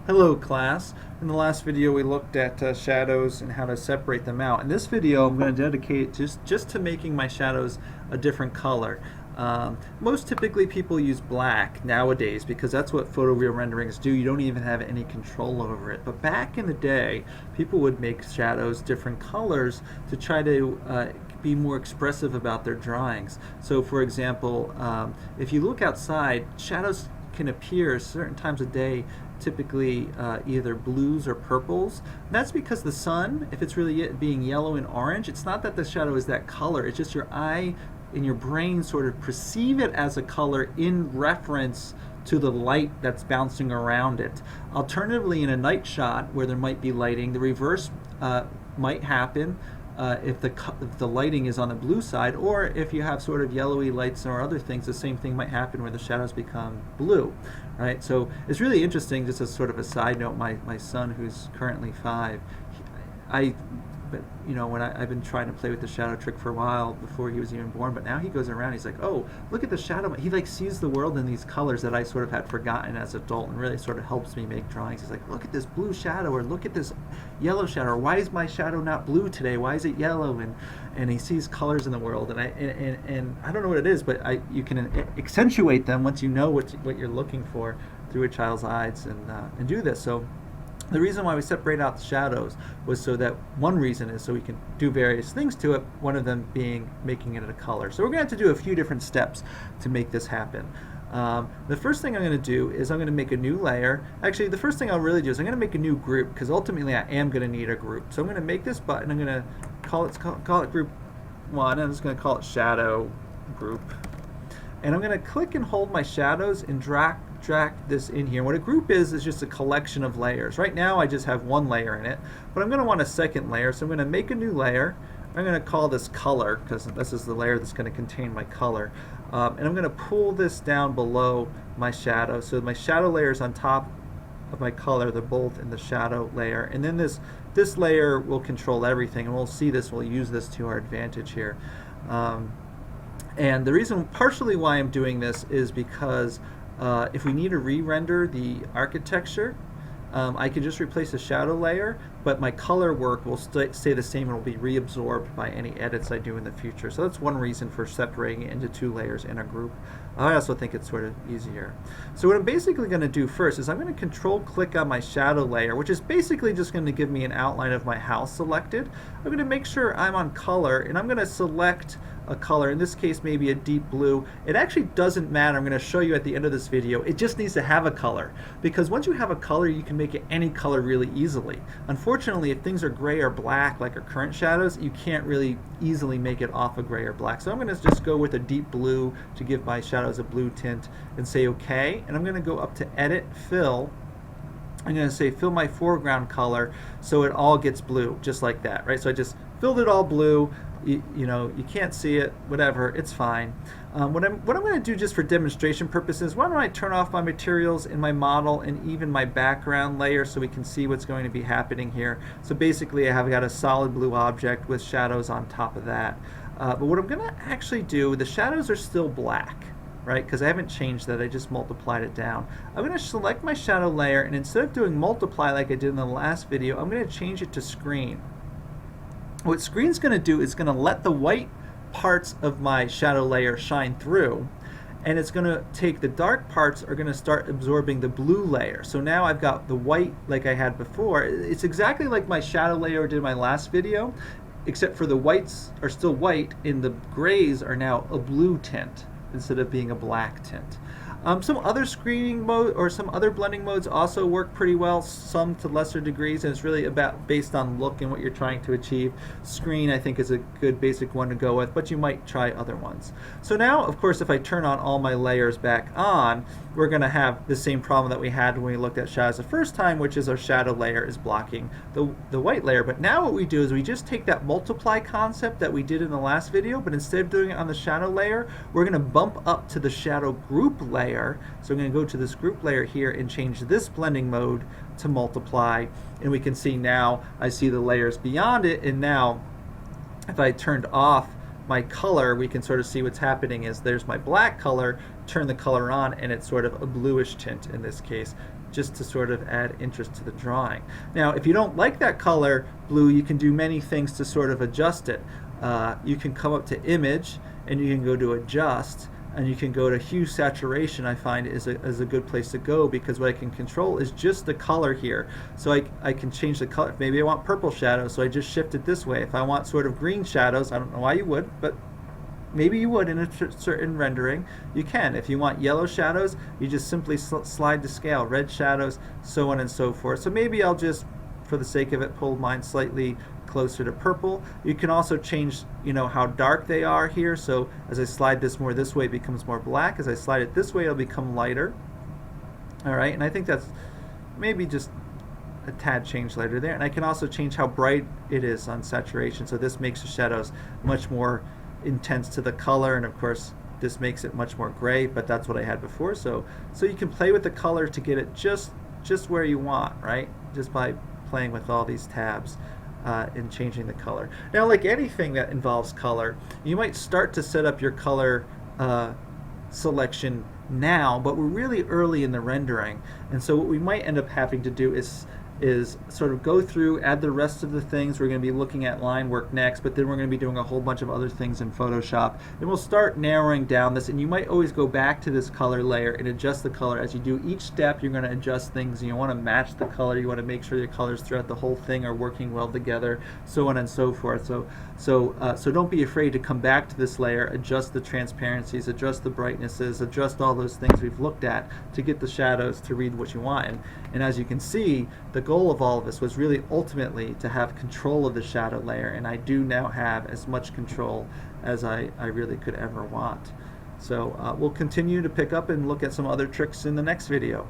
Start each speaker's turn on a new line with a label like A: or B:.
A: Hello class. In the last video we looked at shadows and how to separate them out. In this video I'm going to dedicate just to making my shadows a different color. Most typically people use black nowadays because that's what photoreal renderings do. You don't even have any control over it. But back in the day people would make shadows different colors to try to be more expressive about their drawings. So for example, if you look outside, shadows can appear certain times of day, typically either blues or purples. And that's because the sun, if it's really being yellow and orange, it's not that the shadow is that color, it's just your eye and your brain sort of perceive it as a color in reference to the light that's bouncing around it. Alternatively, in a night shot where there might be lighting, the reverse might happen. If the lighting is on the blue side, or if you have sort of yellowy lights or other things, the same thing might happen where the shadows become blue, right? So it's really interesting, just as sort of a side note, my son, who's currently 5, but you know, when I've been trying to play with the shadow trick for a while before he was even born, but now he goes around, he's like, oh, look at the shadow. He like sees the world in these colors that I sort of had forgotten as an adult, and really sort of helps me make drawings. He's like, look at this blue shadow, or look at this yellow shadow, or why is my shadow not blue today? Why is it yellow? And he sees colors in the world, and I don't know what it is, but you can accentuate them once you know what you're looking for through a child's eyes, and do this. So the reason why we separate out the shadows was so that one reason is so we can do various things to it, one of them being making it a color. So we're going to have to do a few different steps to make this happen. The first thing I'm going to do is I'm going to make a new layer. Actually, the first thing I'll really do is I'm going to make a new group, because ultimately I am going to need a group. So I'm going to make this button, I'm going to call it group 1, I'm just going to call it shadow group. And I'm going to click and hold my shadows and drag this in here. What a group is just a collection of layers. Right now I just have one layer in it, but I'm going to want a second layer, so I'm going to make a new layer. I'm going to call this color, because this is the layer that's going to contain my color. And I'm going to pull this down below my shadow, so my shadow layer is on top of my color. They're both in the shadow layer, and then this layer will control everything, and we'll see this, we'll use this to our advantage here. And the reason partially why I'm doing this is because if we need to re-render the architecture, I can just replace the shadow layer, but my color work will stay the same and will be reabsorbed by any edits I do in the future. So that's one reason for separating it into 2 layers in a group. I also think it's sort of easier. So what I'm basically going to do first is I'm going to control click on my shadow layer, which is basically just going to give me an outline of my house selected. I'm going to make sure I'm on color, and I'm going to select a color, in this case maybe a deep blue. It actually doesn't matter, I'm going to show you at the end of this video, it just needs to have a color, because once you have a color you can make it any color really easily. Unfortunately, if things are gray or black like our current shadows, you can't really easily make it off of gray or black. So I'm going to just go with a deep blue to give my shadows a blue tint and say OK, and I'm going to go up to Edit, Fill. I'm going to say fill my foreground color so it all gets blue, just like that, right? So I just filled it all blue. You know, you can't see it, whatever, it's fine. What I'm going to do just for demonstration purposes, why don't I turn off my materials in my model and even my background layer so we can see what's going to be happening here. So basically I have got a solid blue object with shadows on top of that. But what I'm going to actually do, the shadows are still black, right? Because I haven't changed that, I just multiplied it down. I'm going to select my shadow layer, and instead of doing multiply like I did in the last video, I'm going to change it to screen. What screen's going to do is going to let the white parts of my shadow layer shine through, and it's going to take the dark parts are going to start absorbing the blue layer. So now I've got the white like I had before. It's exactly like my shadow layer did in my last video, except for the whites are still white and the grays are now a blue tint instead of being a black tint. Some other screening mode or some other blending modes also work pretty well, some to lesser degrees, and it's really about based on look and what you're trying to achieve. Screen, I think, is a good basic one to go with, but you might try other ones. So now, of course, if I turn on all my layers back on, we're going to have the same problem that we had when we looked at shadows the first time, which is our shadow layer is blocking the white layer. But now what we do is we just take that multiply concept that we did in the last video, but instead of doing it on the shadow layer, we're going to bump up to the shadow group layer. So I'm going to go to this group layer here and change this blending mode to multiply, and we can see now I see the layers beyond it. And now if I turned off my color, we can sort of see what's happening is there's my black color, turn the color on, and it's sort of a bluish tint in this case, just to sort of add interest to the drawing. Now, if you don't like that color blue, you can do many things to sort of adjust it. You can come up to Image, and you can go to Adjust, and you can go to Hue Saturation. I find is a good place to go, because what I can control is just the color here. So I can change the color. Maybe I want purple shadows, so I just shift it this way. If I want sort of green shadows, I don't know why you would, but maybe you would in a certain rendering, you can. If you want yellow shadows, you just simply slide to scale. Red shadows, so on and so forth. So maybe I'll just, for the sake of it, pull mine slightly closer to purple. You can also change, how dark they are here. So as I slide this more this way, it becomes more black. As I slide it this way, it'll become lighter. All right, and I think that's maybe just a tad change lighter there. And I can also change how bright it is on saturation. So this makes the shadows much more intense to the color, and of course this makes it much more gray, but that's what I had before. So you can play with the color to get it just where you want, right? Just by playing with all these tabs and changing the color. Now, like anything that involves color, you might start to set up your color selection now, but we're really early in the rendering, and so what we might end up having to do is sort of go through, add the rest of the things. We're going to be looking at line work next, but then we're going to be doing a whole bunch of other things in Photoshop. And we'll start narrowing down this, and you might always go back to this color layer and adjust the color. As you do each step, you're going to adjust things, and you want to match the color. You want to make sure your colors throughout the whole thing are working well together, so on and so forth. So don't be afraid to come back to this layer, adjust the transparencies, adjust the brightnesses, adjust all those things we've looked at to get the shadows to read what you want. And as you can see, the goal of all of this was really ultimately to have control of the shadow layer, and I do now have as much control as I really could ever want. So we'll continue to pick up and look at some other tricks in the next video.